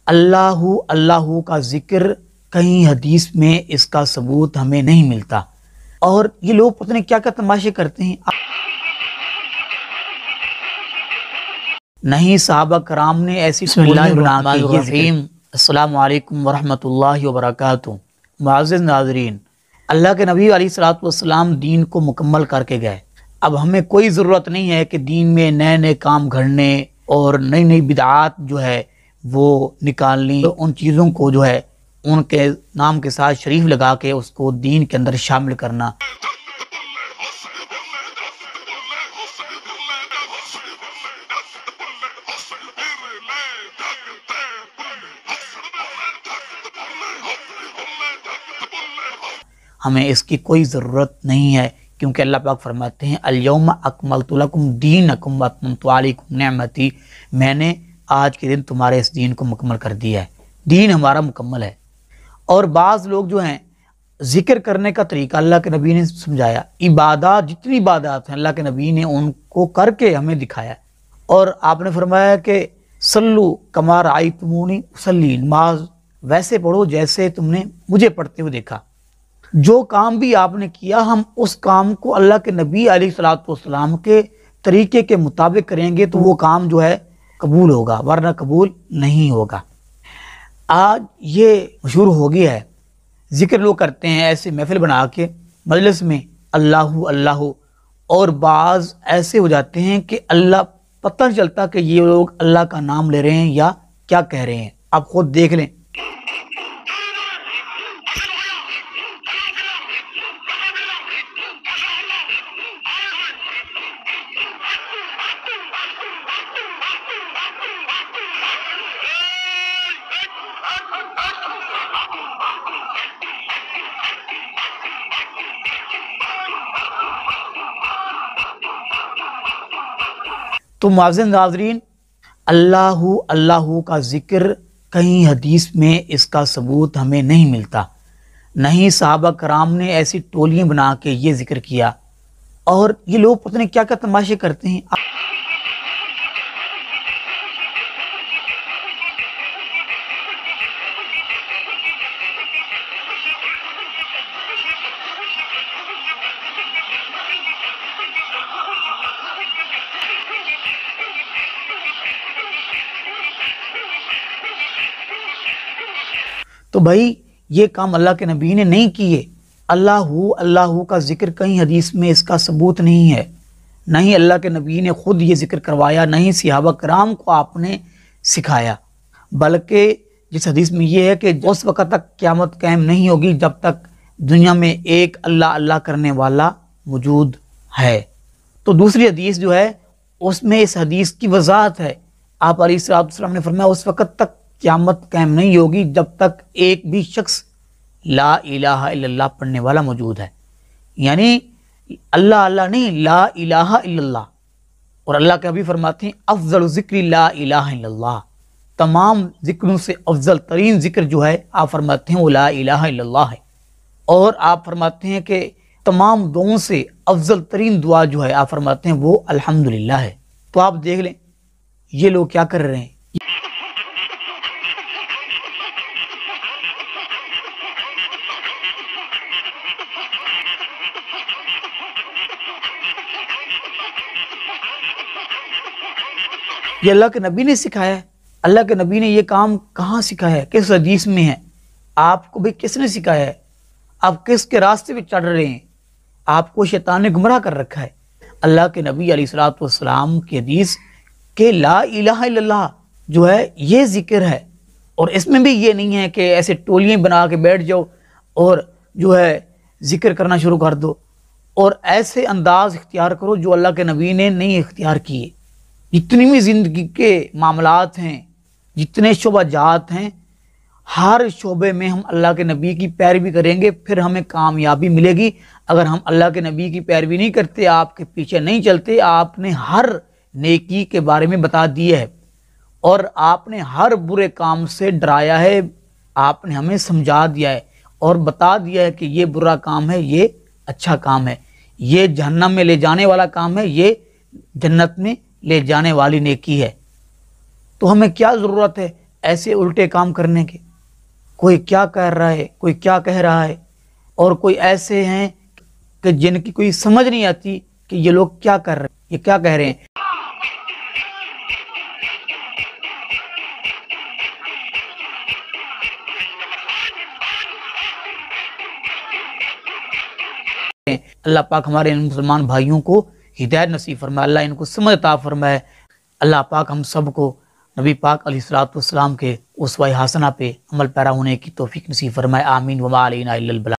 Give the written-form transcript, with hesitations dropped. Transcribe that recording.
اللہ اللہ کا ذکر کہیں حدیث میں اس کا ثبوت ہمیں نہیں ملتا، اور یہ لوگ پتہ نہیں کیا کیا تماشے کرتے ہیں۔ نہیں صحابہ کرام نے ایسی بسم اللہ الرحمن الرحیم۔ السلام علیکم ورحمۃ اللہ وبرکاتہ۔ معزز ناظرین، اللہ کے نبی علیہ الصلوۃ والسلام دین کو مکمل کر کے گئے۔ اب ہمیں کوئی ضرورت نہیں ہے کہ دین میں نئے نئے کام گھڑنے اور نئی نئی بدعات جو ہے وہ نکالنی، ان چیزوں کو جو ہے ان کے نام کے ساتھ شریف لگا کے اس کو دین کے اندر شامل کرنا۔ ہمیں اس کی کوئی ضرورت نہیں ہے، کیونکہ اللہ پاک فرماتے ہیں الیوم اکملت لکم دینکم واتممت علیکم نعمتی، میں نے آج کے دن تمہارے اس دین کو مکمل کر دیا ہے، دین ہمارا مکمل ہے۔ اور بعض لوگ جو ہیں ذکر کرنے کا طریقہ اللہ کے نبی نے سمجھایا، عبادات جتنی عبادات ہیں اللہ کے نبی نے ان کو کر کے ہمیں دکھایا، اور آپ نے فرمایا کہ صلو کما رأیتمونی اصلی، نماز ویسے پڑھو جیسے تم نے مجھے پڑھتے ہوئے دیکھا۔ جو کام بھی آپ نے کیا ہم اس کام کو اللہ کے نبی علیہ الصلوۃ والسلام کے طریقے کے مطابق کریں گے تو وہ کام جو ہے قبول ہوگا، ورنہ قبول نہیں ہوگا۔ آج یہ مشہور ہو گیا ہے، ذکر لوگ کرتے ہیں ایسے محفل بنا کے مجلس میں اللہ اللہ، اور بعض ایسے ہو جاتے ہیں کہ اللہ پتہ نہیں چلتا کہ یہ لوگ اللہ کا نام لے رہے ہیں یا کیا کہہ رہے ہیں، آپ خود دیکھ لیں۔ تو معزز ناظرین، اللہ اللہ کا ذکر کہیں حدیث میں اس کا ثبوت ہمیں نہیں ملتا، نہیں صحابہ کرام نے ایسی ٹولیاں بنا کے یہ ذکر کیا، اور یہ لوگ پتہ نہیں کیا کیا تماشے کرتے ہیں۔ تو بھائی یہ کام اللہ کے نبی نے نہیں کیے، اللہ اللہ کا ذکر کہیں حدیث میں اس کا ثبوت نہیں ہے، نہ ہی اللہ کے نبی نے خود یہ ذکر کروایا، نہ ہی صحابہ کرام کو آپ نے سکھایا، بلکہ جس حدیث میں یہ ہے کہ اس وقت تک قیامت قائم نہیں ہوگی جب تک دنیا میں ایک اللہ اللہ کرنے والا موجود ہے۔ تو دوسری حدیث جو ہے اس میں اس حدیث کی وضاحت ہے، آپ علیہ الصلوۃ والسلام نے فرمایا اس وقت تک قیامت قائم نہیں ہوگی جب تک ایک بھی شخص لا الہ الا اللہ پڑھنے والا موجود ہے، یعنی اللہ اللہ نہیں، لا الہ الا اللہ۔ اور اللہ کے نبی فرماتے ہیں افضل ذکر لا الہ الا اللہ، تمام ذکروں سے افضل ترین ذکر جو ہے آپ فرماتے ہیں وہ لا الہ الا اللہ ہے، اور آپ فرماتے ہیں کہ تمام دعاؤں سے افضل ترین دعا جو ہے آپ فرماتے ہیں وہ الحمدللہ ہے۔ تو آپ دیکھ لیں یہ لوگ کیا کر رہے ہیں۔ یہ اللہ کے نبی نے سکھایا ہے، اللہ کے نبی نے یہ کام کہاں سکھایا ہے، کس حدیث میں ہے؟ آپ کو بھی کس نے سکھایا ہے؟ آپ کس کے راستے پہ چڑھ رہے ہیں؟ آپ کو شیطان نے گمراہ کر رکھا ہے۔ اللہ کے نبی علیہ الصلوۃ والسلام کی حدیث کہ لا الہ الا اللہ جو ہے یہ ذکر ہے، اور اس میں بھی یہ نہیں ہے کہ ایسے ٹولیاں بنا کے بیٹھ جاؤ اور جو ہے ذکر کرنا شروع کر دو، اور ایسے انداز اختیار کرو جو اللہ کے نبی نے نہیں اختیار کیے۔ جتنی بھی زندگی کے معاملات ہیں، جتنے شعبہ جات ہیں، ہر شعبے میں ہم اللہ کے نبی کی پیروی کریں گے پھر ہمیں کامیابی ملے گی۔ اگر ہم اللہ کے نبی کی پیروی نہیں کرتے، آپ کے پیچھے نہیں چلتے، آپ نے ہر نیکی کے بارے میں بتا دیا ہے اور آپ نے ہر برے کام سے ڈرایا ہے، آپ نے ہمیں سمجھا دیا ہے اور بتا دیا ہے کہ یہ برا کام ہے، یہ اچھا کام ہے، یہ جہنم میں لے جانے والا کام ہے، یہ جنت میں لے جانے والی نیکی ہے۔ تو ہمیں کیا ضرورت ہے ایسے الٹے کام کرنے کے، کوئی کیا کر رہا ہے، کوئی کیا کہہ رہا ہے، اور کوئی ایسے ہیں کہ جن کی کوئی سمجھ نہیں آتی کہ یہ لوگ کیا کر رہے ہیں، یہ کیا کہہ رہے ہیں۔ اللہ پاک ہمارے ان مسلمان بھائیوں کو ہدایت نصیب فرمائے، اللہ ان کو سمجھ عطا فرمائے، اللہ پاک ہم سب کو نبی پاک علیہ الصلوۃ والسلام کے اسوہ حسنہ پہ عمل پیرا ہونے کی توفیق نصیب فرمائے، آمین وما علینا الا البلاغ۔